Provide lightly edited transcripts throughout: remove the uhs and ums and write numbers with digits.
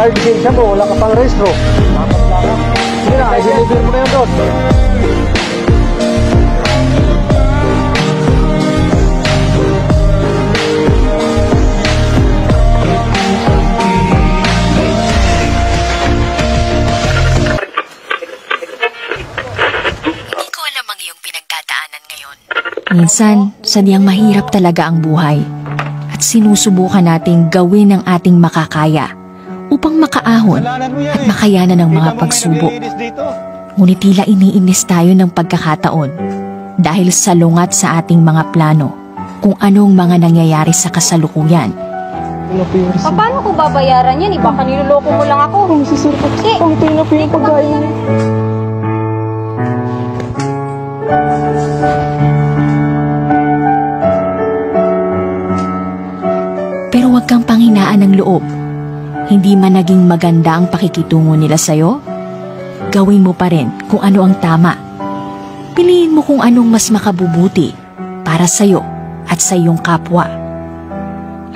expired lisensya mo, wala ka pang rehistro. Dapat lang. Sige na, i-deliver mo na yun doon. Hindi ko alam ang iyong pinagdadaanan ngayon. Minsan, sadyang mahirap talaga ang buhay. At sinusubukan nating gawin ang ating makakaya upang makaahon at makayanan ng mga pagsubok. Ngunit tila iniinis tayo ng pagkakataon dahil salungat sa ating mga plano kung anong mga nangyayari sa kasalukuyan. Paano ko babayaran yan? Baka niloloko mo lang ako. Kung susurpot Kasi, pangitay na po yung pagkain niya. Pero huwag kang panghinaan ng loob. Hindi man naging maganda ang pakikitungo nila sa'yo, gawin mo pa rin kung ano ang tama. Piliin mo kung anong mas makabubuti para sa'yo at sa iyong kapwa.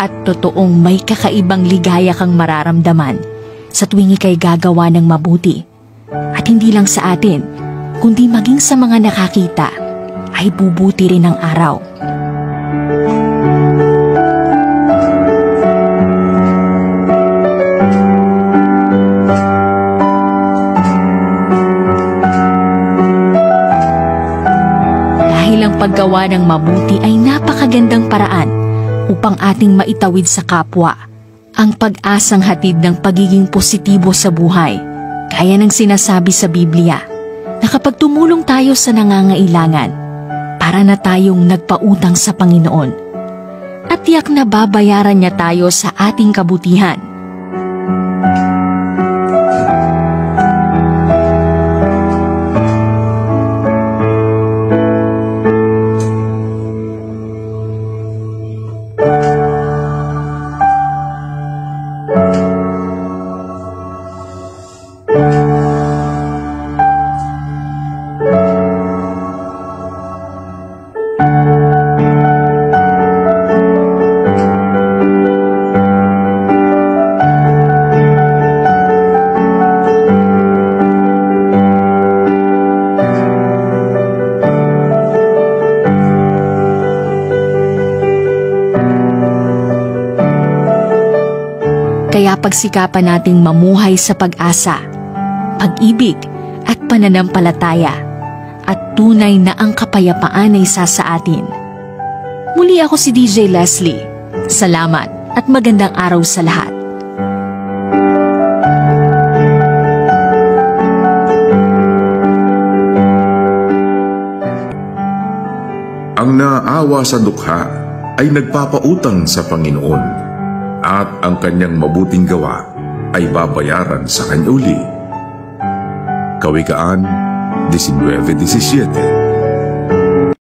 At totoong may kakaibang ligaya kang mararamdaman sa tuwing ika'y gagawa ng mabuti. At hindi lang sa atin, kundi maging sa mga nakakita, ay bubuti rin ang araw. Dahil ang paggawa ng mabuti ay napakagandang paraan upang ating maitawid sa kapwa ang pag-asang hatid ng pagiging positibo sa buhay. Kaya ng sinasabi sa Biblia na kapag tumulong tayo sa nangangailangan, para na tayong nagpautang sa Panginoon at tiyak na babayaran niya tayo sa ating kabutihan. Kaya pagsikapan nating mamuhay sa pag-asa, pag-ibig at pananampalataya at tunay na ang kapayapaan ay isa sa atin. Muli ako si DJ Leslie. Salamat at magandang araw sa lahat. Ang naaawa sa dukha ay nagpapautang sa Panginoon at ang kanyang mabuting gawa ay babayaran sa kanya uli. Kawikaan 19:17